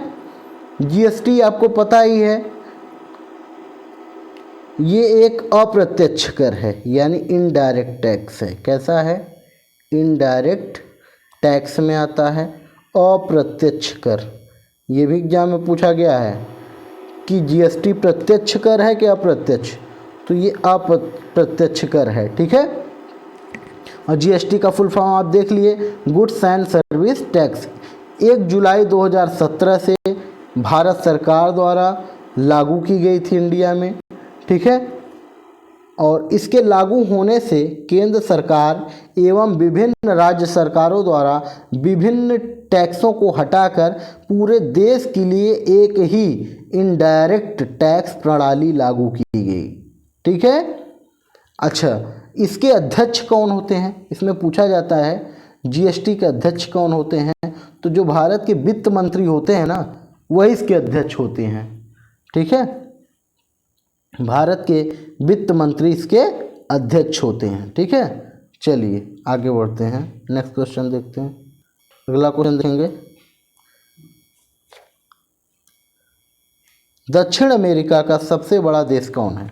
जीएसटी आपको पता ही है, ये एक अप्रत्यक्ष कर है, यानी इनडायरेक्ट टैक्स है। कैसा है? इनडायरेक्ट टैक्स में आता है, अप्रत्यक्ष कर। ये भी एग्जाम में पूछा गया है कि जीएसटी प्रत्यक्ष कर है कि अप्रत्यक्ष, तो ये अप्रत्यक्ष कर है। ठीक है, और जीएसटी का फुल फॉर्म आप देख लिए, गुड्स एंड सर्विस टैक्स। 1 जुलाई 2017 से भारत सरकार द्वारा लागू की गई थी इंडिया में। ठीक है, और इसके लागू होने से केंद्र सरकार एवं विभिन्न राज्य सरकारों द्वारा विभिन्न टैक्सों को हटाकर पूरे देश के लिए एक ही इनडायरेक्ट टैक्स प्रणाली लागू की गई। ठीक है, अच्छा, इसके अध्यक्ष कौन होते हैं? इसमें पूछा जाता है जीएसटी के अध्यक्ष कौन होते हैं? तो जो भारत के वित्त मंत्री होते हैं ना, वही इसके अध्यक्ष होते हैं। ठीक है, भारत के वित्त मंत्री इसके अध्यक्ष होते हैं। ठीक है, चलिए आगे बढ़ते हैं, नेक्स्ट क्वेश्चन देखते हैं। अगला क्वेश्चन देखेंगे, दक्षिण अमेरिका का सबसे बड़ा देश कौन है?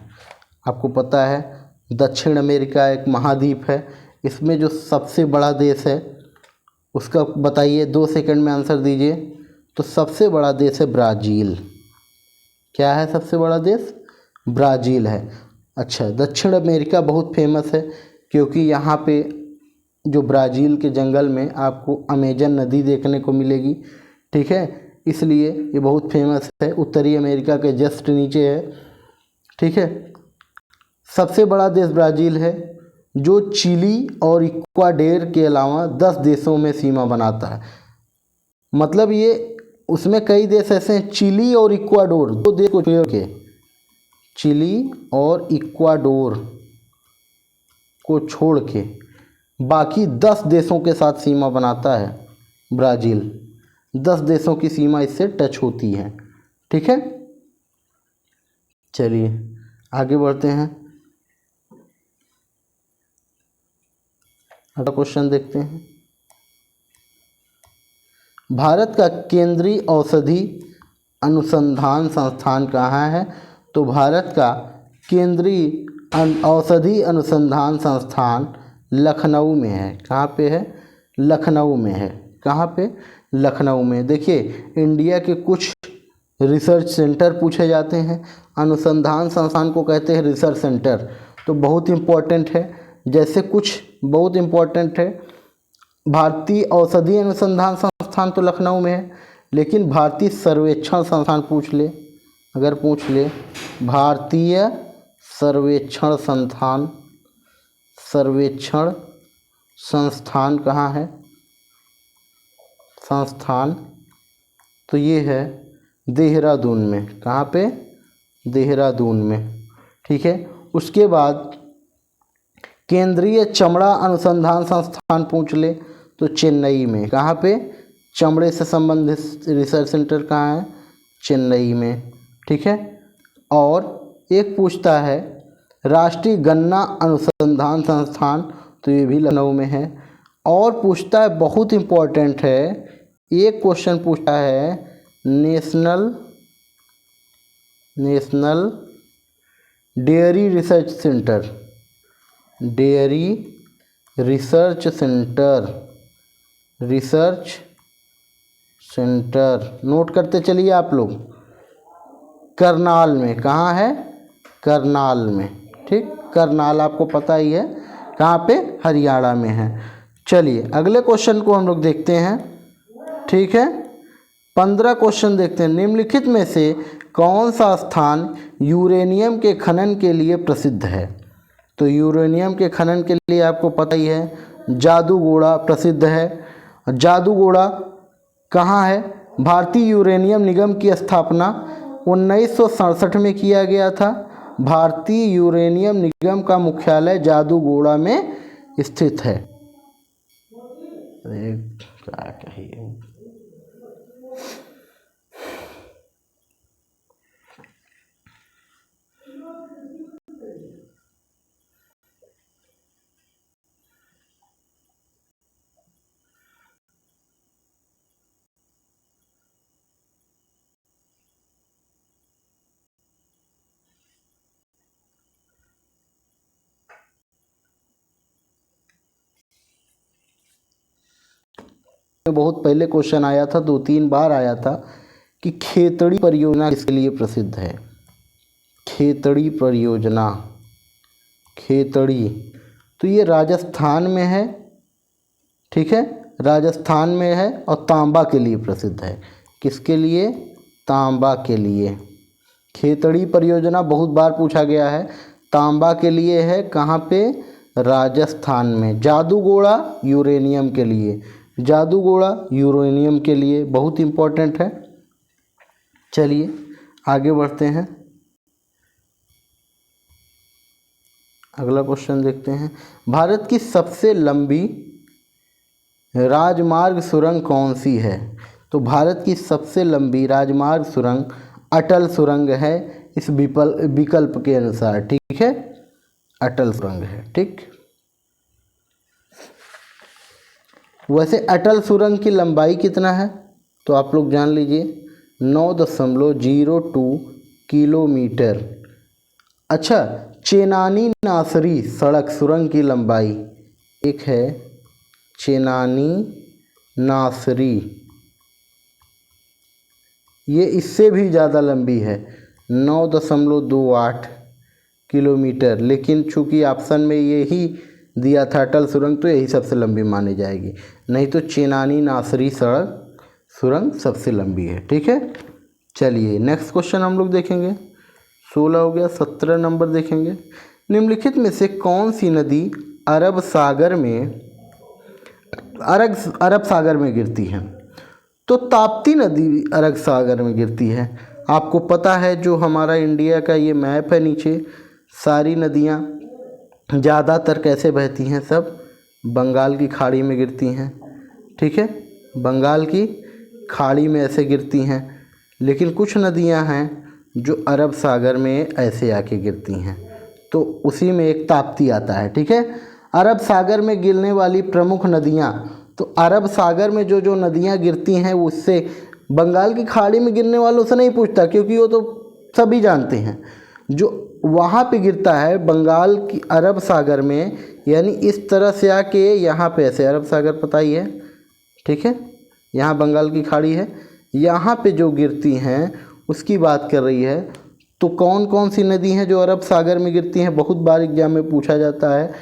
आपको पता है दक्षिण अमेरिका एक महाद्वीप है, इसमें जो सबसे बड़ा देश है उसका बताइए, 2 सेकंड में आंसर दीजिए। तो सबसे बड़ा देश है ब्राज़ील। क्या है सबसे बड़ा देश? ब्राज़ील है। अच्छा, दक्षिण अमेरिका बहुत फेमस है क्योंकि यहाँ पे जो ब्राज़ील के जंगल में आपको अमेजन नदी देखने को मिलेगी, ठीक है, इसलिए ये बहुत फेमस है। उत्तरी अमेरिका के जस्ट नीचे है, ठीक है। सबसे बड़ा देश ब्राज़ील है जो चिली और इक्वाडोर के अलावा 10 देशों में सीमा बनाता है। मतलब ये उसमें कई देश ऐसे हैं, चिली और इक्वाडोर, 2 देश को छोड़ के, चिली और इक्वाडोर को छोड़ के बाकी 10 देशों के साथ सीमा बनाता है ब्राज़ील। 10 देशों की सीमा इससे टच होती है, ठीक है। चलिए आगे बढ़ते हैं, अगला क्वेश्चन देखते हैं। भारत का केंद्रीय औषधि अनुसंधान संस्थान कहाँ है? तो भारत का केंद्रीय औषधि अनुसंधान संस्थान लखनऊ में है। कहाँ पे है? लखनऊ में है। कहाँ पे? लखनऊ में। देखिए, इंडिया के कुछ रिसर्च सेंटर पूछे जाते हैं, अनुसंधान संस्थान को कहते हैं रिसर्च सेंटर, तो बहुत इम्पोर्टेंट है। जैसे कुछ बहुत इम्पोर्टेंट है, भारतीय औषधि अनुसंधान संस्थान तो लखनऊ में है, लेकिन भारतीय सर्वेक्षण संस्थान पूछ ले, अगर पूछ ले, भारतीय सर्वेक्षण संस्थान कहाँ है? संस्थान तो ये है देहरादून में। कहाँ पे? देहरादून में, ठीक है। उसके बाद केंद्रीय चमड़ा अनुसंधान संस्थान पूछ ले तो चेन्नई में। कहाँ पे? चमड़े से संबंधित रिसर्च सेंटर कहाँ है? चेन्नई में, ठीक है। और एक पूछता है राष्ट्रीय गन्ना अनुसंधान संस्थान, तो ये भी लखनऊ में है। और पूछता है, बहुत इम्पोर्टेंट है, एक क्वेश्चन पूछता है national dairy research centre note करते चलिए आप लोग। करनाल में। कहाँ है? करनाल में, ठीक। करनाल आपको पता ही है कहाँ पे? हरियाणा में है। चलिए अगले क्वेश्चन को हम लोग देखते हैं, ठीक है। 15 क्वेश्चन देखते हैं। निम्नलिखित में से कौन सा स्थान यूरेनियम के खनन के लिए प्रसिद्ध है? तो यूरेनियम के खनन के लिए आपको पता ही है, जादूगोड़ा प्रसिद्ध है। जादूगोड़ा कहाँ है? भारतीय यूरेनियम निगम की स्थापना 1967 में किया गया था। भारतीय यूरेनियम निगम का मुख्यालय जादूगोड़ा में स्थित है। क्या कहिए, बहुत पहले क्वेश्चन आया था, 2-3 बार आया था कि खेतड़ी परियोजना किसके लिए प्रसिद्ध है? खेतड़ी परियोजना, खेतड़ी तो ये राजस्थान में है, ठीक है, राजस्थान में है और तांबा के लिए प्रसिद्ध है। किसके लिए? तांबा के लिए। खेतड़ी परियोजना बहुत बार पूछा गया है, तांबा के लिए है। कहाँ पे? राजस्थान में। जादूगोड़ा यूरेनियम के लिए, जादूगोड़ा यूरेनियम के लिए बहुत इम्पोर्टेंट है। चलिए आगे बढ़ते हैं, अगला क्वेश्चन देखते हैं। भारत की सबसे लंबी राजमार्ग सुरंग कौन सी है? तो भारत की सबसे लंबी राजमार्ग सुरंग अटल सुरंग है, इस विकल्प के अनुसार, ठीक है, अटल सुरंग है, ठीक। वैसे अटल सुरंग की लंबाई कितना है? तो आप लोग जान लीजिए, 9.02 किलोमीटर। अच्छा, चेनानी नासरी सड़क सुरंग की लंबाई, एक है चेनानी नासरी, ये इससे भी ज़्यादा लंबी है 9.28 किलोमीटर, लेकिन चूँकि ऑप्शन में यही दिया था अटल सुरंग तो यही सबसे लंबी मानी जाएगी, नहीं तो चेनानी नासरी सड़क सुरंग सबसे लंबी है। ठीक है, चलिए नेक्स्ट क्वेश्चन हम लोग देखेंगे। 16 हो गया, 17 नंबर देखेंगे। निम्नलिखित में से कौन सी नदी अरब सागर में गिरती है? तो ताप्ती नदी अरब सागर में गिरती है। आपको पता है जो हमारा इंडिया का ये मैप है, नीचे सारी नदियाँ ज़्यादातर कैसे बहती हैं, सब बंगाल की खाड़ी में गिरती हैं। ठीक है, बंगाल की खाड़ी में ऐसे गिरती हैं, लेकिन कुछ नदियां हैं जो अरब सागर में ऐसे आके गिरती हैं, तो उसी में एक ताप्ती आता है। ठीक है, अरब सागर में गिरने वाली प्रमुख नदियां, तो अरब सागर में जो जो नदियां गिरती हैं उससे बंगाल की खाड़ी में गिरने वालों से नहीं पूछता, क्योंकि वो तो सभी जानते हैं। जो वहाँ पे गिरता है बंगाल की अरब सागर में, यानी इस तरह से आके यहाँ पे ऐसे, अरब सागर पता ही है। ठीक है, यहाँ बंगाल की खाड़ी है, यहाँ पे जो गिरती हैं उसकी बात कर रही है। तो कौन कौन सी नदी हैं जो अरब सागर में गिरती हैं, बहुत बार एग्जाम में पूछा जाता है,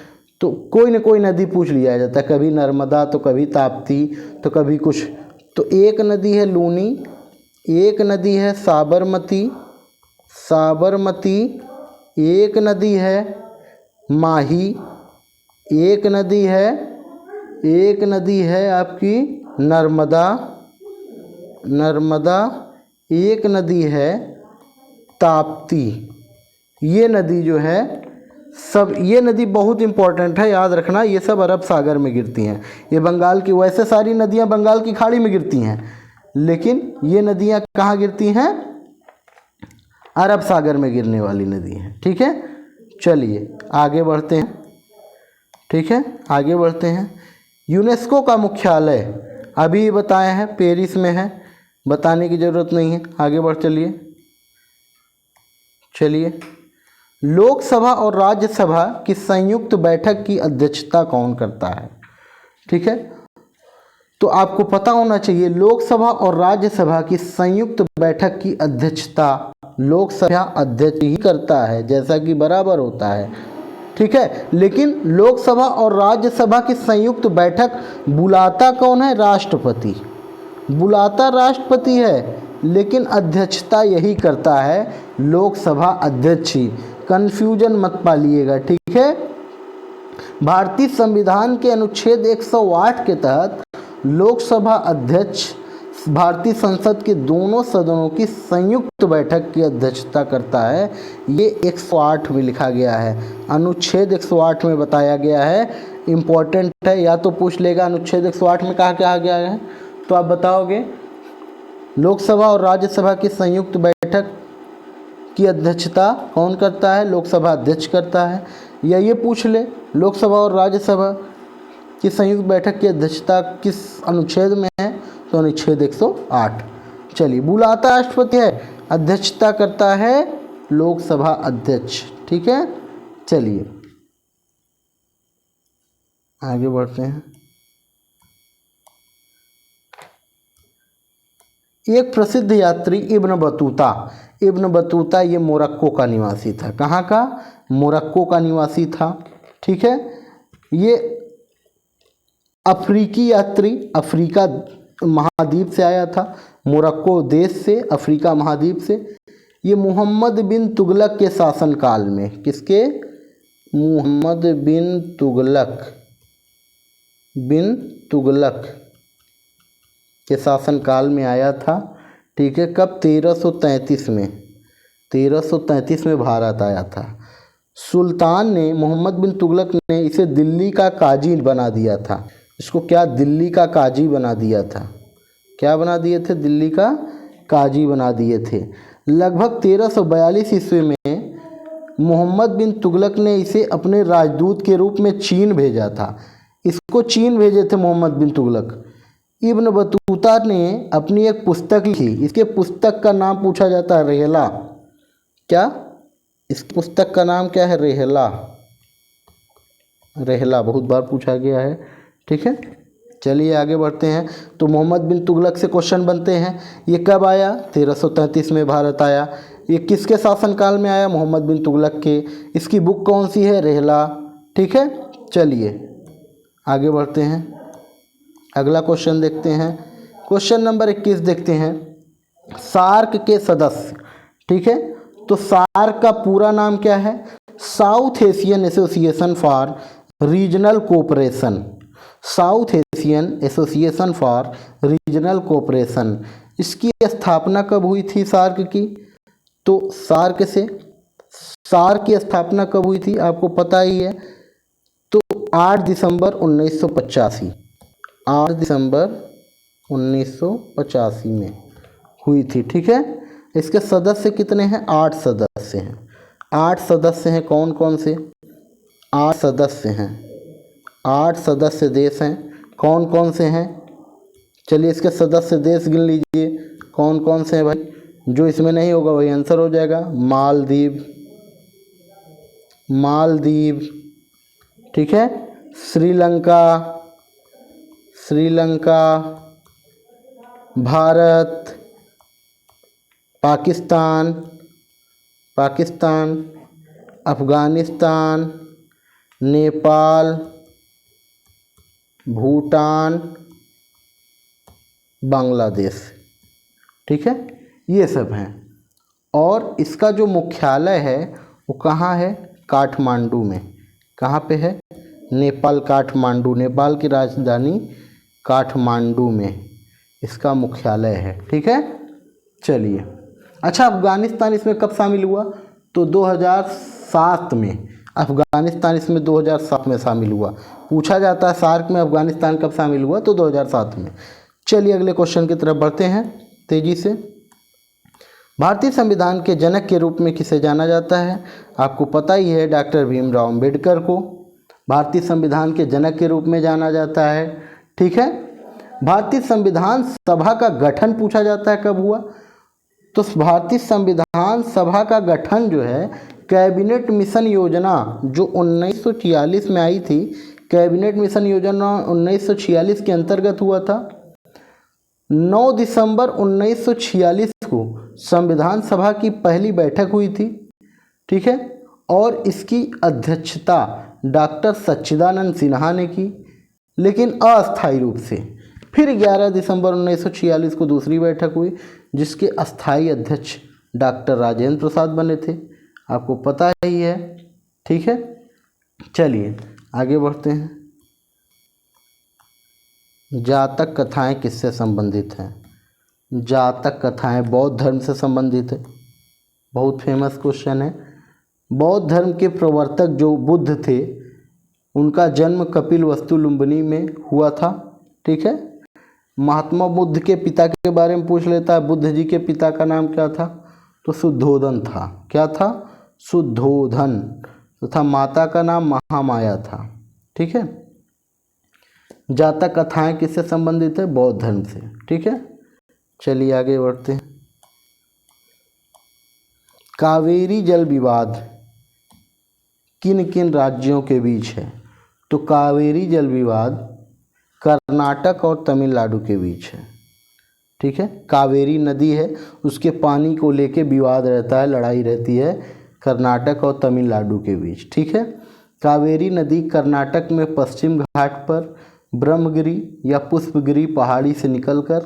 तो कोई न कोई नदी पूछ लिया जाता है, कभी नर्मदा तो कभी ताप्ती तो कभी कुछ। तो एक नदी है लूनी, एक नदी है साबरमती, एक नदी है माही, एक नदी है आपकी नर्मदा, एक नदी है ताप्ती। ये नदी जो है सब, ये नदी बहुत इंपॉर्टेंट है, याद रखना, ये सब अरब सागर में गिरती हैं। ये बंगाल की, वैसे सारी नदियां बंगाल की खाड़ी में गिरती हैं, लेकिन ये नदियां कहाँ गिरती हैं? अरब सागर में गिरने वाली नदी हैं। ठीक है, चलिए आगे बढ़ते हैं। ठीक है, आगे बढ़ते हैं। यूनेस्को का मुख्यालय अभी बताए हैं पेरिस में है, बताने की ज़रूरत नहीं है, आगे बढ़ चलिए। लोकसभा और राज्यसभा की संयुक्त बैठक की अध्यक्षता कौन करता है? ठीक है, तो आपको पता होना चाहिए लोकसभा और राज्यसभा की संयुक्त बैठक की अध्यक्षता लोकसभा अध्यक्ष ही करता है, जैसा कि बराबर होता है। ठीक है, लेकिन लोकसभा और राज्यसभा की संयुक्त बैठक बुलाता कौन है? राष्ट्रपति। बुलाता राष्ट्रपति है, लेकिन अध्यक्षता यही करता है लोकसभा अध्यक्ष ही। कन्फ्यूजन मत पालिएगा। ठीक है, भारतीय संविधान के अनुच्छेद 108 के तहत लोकसभा अध्यक्ष भारतीय संसद के दोनों सदनों की संयुक्त बैठक की अध्यक्षता करता है। ये 108 में लिखा गया है, अनुच्छेद 108 में बताया गया है, इम्पोर्टेंट है, या तो पूछ लेगा अनुच्छेद 108 में कहा क्या गया है, तो आप बताओगे लोकसभा और राज्यसभा की संयुक्त बैठक की अध्यक्षता कौन करता है? लोकसभा अध्यक्ष करता है। या ये पूछ ले लोकसभा और राज्यसभा की संयुक्त बैठक की अध्यक्षता किस अनुच्छेद में है, तो अनुच्छेद 108। चलिए, बुलाता राष्ट्रपति है, अध्यक्षता करता है लोकसभा अध्यक्ष। ठीक है, चलिए आगे बढ़ते हैं। एक प्रसिद्ध यात्री इब्न बतूता ये मोरक्को का निवासी था। कहाँ का? मोरक्को का निवासी था। ठीक है, ये अफ्रीकी यात्री, अफ्रीका महाद्वीप से आया था, मोरक्को देश से, अफ्रीका महाद्वीप से। ये मोहम्मद बिन तुगलक के शासनकाल में, किसके? मोहम्मद बिन तुगलक के शासनकाल में आया था। ठीक है, कब? 1333 में भारत आया था। सुल्तान ने, मोहम्मद बिन तुगलक ने इसे दिल्ली का काजी बना दिया था। इसको क्या? दिल्ली का काजी बना दिया था। क्या बना दिए थे? दिल्ली का काजी बना दिए थे। लगभग 1342 ईस्वी में मोहम्मद बिन तुगलक ने इसे अपने राजदूत के रूप में चीन भेजा था। इसको चीन भेजे थे मोहम्मद बिन तुगलक। इब्न बतूता ने अपनी एक पुस्तक लिखी, इसके पुस्तक का नाम पूछा जाता है रेहला। क्या? इस पुस्तक का नाम क्या है? रेहला बहुत बार पूछा गया है। ठीक है, चलिए आगे बढ़ते हैं। तो मोहम्मद बिन तुगलक से क्वेश्चन बनते हैं। ये कब आया? 1333 में भारत आया। ये किसके शासनकाल में आया? मोहम्मद बिन तुगलक के। इसकी बुक कौन सी है? रेहला। ठीक है, चलिए आगे बढ़ते हैं। अगला क्वेश्चन देखते हैं। क्वेश्चन नंबर 21 देखते हैं। सार्क के सदस्य, ठीक है, तो सार्क का पूरा नाम क्या है? South Asian association for regional cooperation. South Asian association for regional cooperation. इसकी स्थापना कब हुई थी सार्क की? तो सार्क की स्थापना कब हुई थी आपको पता ही है। तो 8 दिसंबर 1985, 8 दिसंबर 1985 में हुई थी। ठीक है, इसके सदस्य कितने हैं? 8 सदस्य हैं। 8 सदस्य हैं। कौन कौन से? 8 सदस्य हैं। 8 सदस्य देश हैं। कौन कौन से हैं? चलिए इसके सदस्य देश गिन लीजिए, कौन कौन से हैं भाई? जो इसमें नहीं होगा वही आंसर हो जाएगा। मालदीव, ठीक है, श्रीलंका, भारत, पाकिस्तान, अफ़गानिस्तान, नेपाल, भूटान, बांग्लादेश। ठीक है, ये सब हैं। और इसका जो मुख्यालय है वो कहाँ है? काठमांडू में। कहाँ पे है? नेपाल, काठमांडू। नेपाल की राजधानी काठमांडू में इसका मुख्यालय है। ठीक है, चलिए। अच्छा, अफ़गानिस्तान इसमें कब शामिल हुआ? तो 2007 में। अफ़गानिस्तान इसमें 2007 में शामिल हुआ। पूछा जाता है सार्क में अफ़गानिस्तान कब शामिल हुआ? तो 2007 में। चलिए अगले क्वेश्चन की तरफ बढ़ते हैं तेजी से। भारतीय संविधान के जनक के रूप में किसे जाना जाता है? आपको पता ही है, डॉक्टर भीमराव अंबेडकर को भारतीय संविधान के जनक के रूप में जाना जाता है। ठीक है, भारतीय संविधान सभा का गठन पूछा जाता है कब हुआ? तो भारतीय संविधान सभा का गठन जो है कैबिनेट मिशन योजना जो 1946 में आई थी, कैबिनेट मिशन योजना 1946 के अंतर्गत हुआ था। 9 दिसंबर 1946 को संविधान सभा की पहली बैठक हुई थी। ठीक है, और इसकी अध्यक्षता डॉक्टर सच्चिदानंद सिन्हा ने की, लेकिन अस्थायी रूप से। फिर 11 दिसंबर 1946 को दूसरी बैठक हुई जिसके अस्थायी अध्यक्ष डॉक्टर राजेंद्र प्रसाद बने थे। आपको पता ही है। ठीक है, चलिए आगे बढ़ते हैं। जातक कथाएं किससे संबंधित हैं? जातक कथाएं बौद्ध धर्म से संबंधित है। बहुत फेमस क्वेश्चन है। बौद्ध धर्म के प्रवर्तक जो बुद्ध थे उनका जन्म कपिलवस्तु लुम्बिनी में हुआ था। ठीक है, महात्मा बुद्ध के पिता के बारे में पूछ लेता है। बुद्ध जी के पिता का नाम क्या था? तो शुद्धोधन था। क्या था? शुद्धोधन। तथा माता का नाम महामाया था। ठीक है, जातक कथाएं किससे संबंधित है? बौद्ध धर्म से। ठीक है, चलिए आगे बढ़ते हैं। कावेरी जल विवाद किन किन राज्यों के बीच है? तो कावेरी जल विवाद कर्नाटक और तमिलनाडु के बीच है। ठीक है, कावेरी नदी है उसके पानी को लेके विवाद रहता है, लड़ाई रहती है कर्नाटक और तमिलनाडु के बीच। ठीक है, कावेरी नदी कर्नाटक में पश्चिम घाट पर ब्रह्मगिरी या पुष्पगिरी पहाड़ी से निकलकर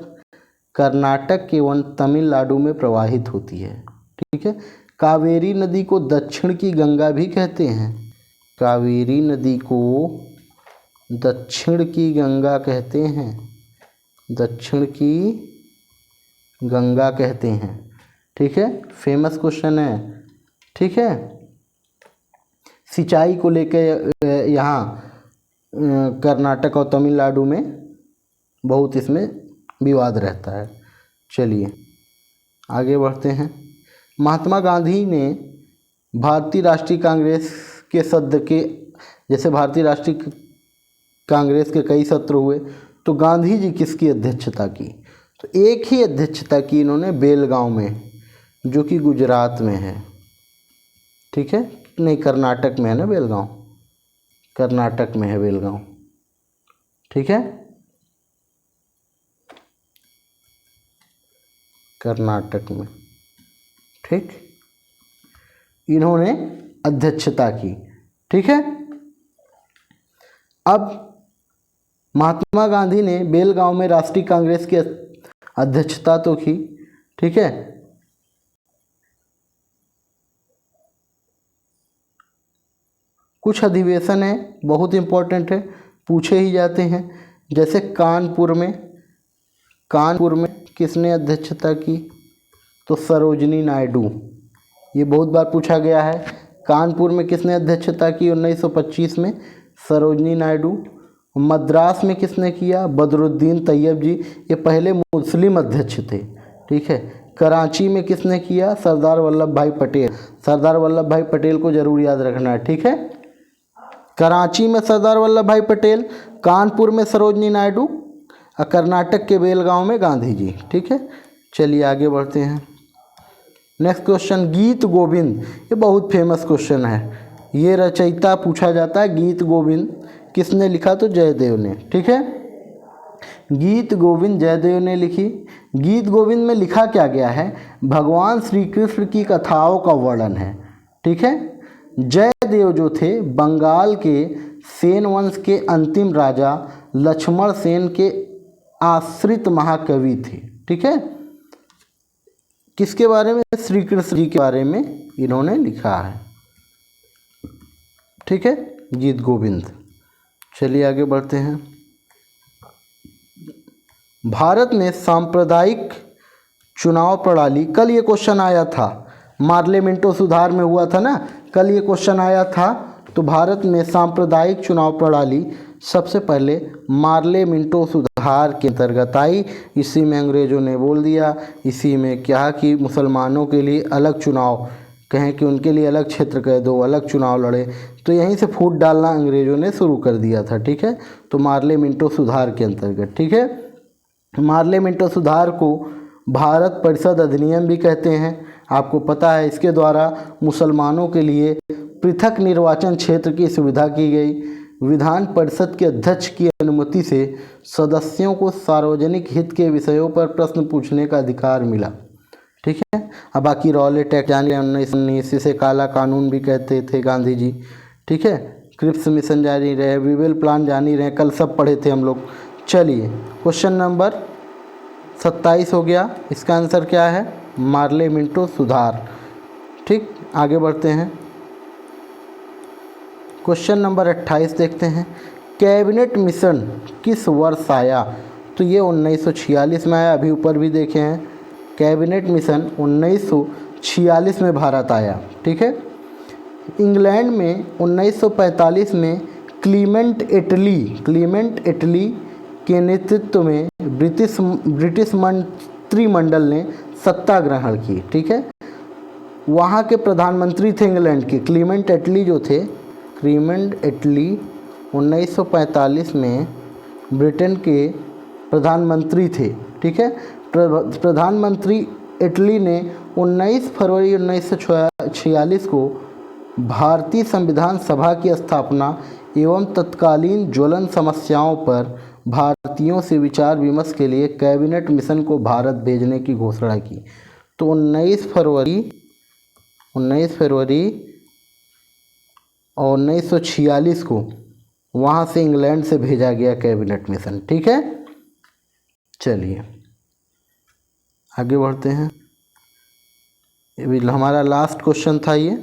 कर्नाटक के वन तमिलनाडु में प्रवाहित होती है। ठीक है, कावेरी नदी को दक्षिण की गंगा भी कहते हैं। कावेरी नदी को दक्षिण की गंगा कहते हैं। दक्षिण की गंगा कहते हैं। ठीक है, फेमस क्वेश्चन है। ठीक है, सिंचाई को लेके यहाँ कर्नाटक और तमिलनाडु में बहुत इसमें विवाद रहता है। चलिए आगे बढ़ते हैं। महात्मा गांधी ने भारतीय राष्ट्रीय कांग्रेस के सदस्य के, जैसे भारतीय राष्ट्रीय कांग्रेस के कई सत्र हुए, तो गांधी जी किसकी अध्यक्षता की? तो एक ही अध्यक्षता की इन्होंने बेलगांव में, जो कि गुजरात में है। ठीक है, नहीं कर्नाटक में है ना बेलगांव, कर्नाटक में है बेलगांव। ठीक है, कर्नाटक में। ठीक, इन्होंने अध्यक्षता की। ठीक है, अब महात्मा गांधी ने बेलगांव में राष्ट्रीय कांग्रेस की अध्यक्षता तो की। ठीक है, कुछ अधिवेशन है बहुत इम्पोर्टेंट है, पूछे ही जाते हैं। जैसे कानपुर में किसने अध्यक्षता की? तो सरोजनी नायडू। ये बहुत बार पूछा गया है। कानपुर में किसने अध्यक्षता की 1925 में? सरोजनी नायडू। मद्रास में किसने किया? बदरुद्दीन तैयब जी, ये पहले मुस्लिम अध्यक्ष थे। ठीक है, कराची में किसने किया? सरदार वल्लभ भाई पटेल। सरदार वल्लभ भाई पटेल को जरूर याद रखना है। ठीक है, कराची में सरदार वल्लभ भाई पटेल, कानपुर में सरोजनी नायडू और कर्नाटक के बेलगांव में गांधी जी। ठीक है, चलिए आगे बढ़ते हैं। नेक्स्ट क्वेश्चन, गीत गोविंद, ये बहुत फेमस क्वेश्चन है। ये रचयिता पूछा जाता है, गीत गोविंद किसने लिखा? तो जयदेव ने। ठीक है, गीत गोविंद जयदेव ने लिखी। गीत गोविंद में लिखा क्या गया है? भगवान श्री कृष्ण की कथाओं का वर्णन है। ठीक है, जयदेव जो थे बंगाल के सेन वंश के अंतिम राजा लक्ष्मण सेन के आश्रित महाकवि थे। ठीक है, किसके बारे में? श्री कृष्ण जी के बारे में इन्होंने लिखा है। ठीक है, गीत गोविंद। चलिए आगे बढ़ते हैं। भारत में सांप्रदायिक चुनाव प्रणाली, कल ये क्वेश्चन आया था, मार्ले मिंटो सुधार में हुआ था ना, कल ये क्वेश्चन आया था। तो भारत में सांप्रदायिक चुनाव प्रणाली सबसे पहले मार्ले मिंटो सुधार के अंतर्गत आई। इसी में अंग्रेज़ों ने बोल दिया, इसी में क्या कि मुसलमानों के लिए अलग चुनाव, कहें कि उनके लिए अलग क्षेत्र कह दो, अलग चुनाव लड़े, तो यहीं से फूट डालना अंग्रेज़ों ने शुरू कर दिया था। ठीक है, तो मार्ले मिंटो सुधार के अंतर्गत। ठीक है, मार्ले मिंटो सुधार को भारत परिषद अधिनियम भी कहते हैं, आपको पता है। इसके द्वारा मुसलमानों के लिए पृथक निर्वाचन क्षेत्र की सुविधा की गई। विधान परिषद के अध्यक्ष की अनुमति से सदस्यों को सार्वजनिक हित के विषयों पर प्रश्न पूछने का अधिकार मिला। ठीक है, अब बाकी रॉलेट एक्ट जानी 1919, इसे काला कानून भी कहते थे गांधी जी। ठीक है, क्रिप्स मिशन जारी रहे, विवेल प्लान जानी रहे, कल सब पढ़े थे हम लोग। चलिए क्वेश्चन नंबर 27 हो गया, इसका आंसर क्या है? मार्ले मिंटो सुधार। ठीक, आगे बढ़ते हैं। क्वेश्चन नंबर 28 देखते हैं। कैबिनेट मिशन किस वर्ष आया? तो ये 1946 में आया, अभी ऊपर भी देखे हैं। कैबिनेट मिशन 1946 में भारत आया। ठीक है, इंग्लैंड में 1945 में क्लीमेंट एटली के नेतृत्व में ब्रिटिश मंत्रिमंडल ने सत्ता ग्रहण की। ठीक है, वहाँ के प्रधानमंत्री थे इंग्लैंड के, क्लीमेंट एटली जो थे। क्लीमेंट एटली 1945 में ब्रिटेन के प्रधानमंत्री थे। ठीक है, प्रधानमंत्री इटली ने 19 फरवरी 1946 को भारतीय संविधान सभा की स्थापना एवं तत्कालीन ज्वलन समस्याओं पर भारतीयों से विचार विमर्श के लिए कैबिनेट मिशन को भारत भेजने की घोषणा की। तो 19 फरवरी और 1946 को वहाँ से इंग्लैंड से भेजा गया कैबिनेट मिशन। ठीक है, चलिए आगे बढ़ते हैं। हमारा लास्ट क्वेश्चन था ये।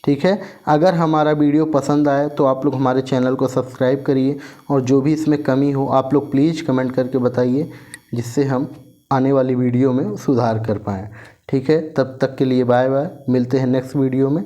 ठीक है, अगर हमारा वीडियो पसंद आए तो आप लोग हमारे चैनल को सब्सक्राइब करिए, और जो भी इसमें कमी हो आप लोग प्लीज़ कमेंट करके बताइए, जिससे हम आने वाली वीडियो में सुधार कर पाएँ। ठीक है, तब तक के लिए बाय बाय, मिलते हैं नेक्स्ट वीडियो में।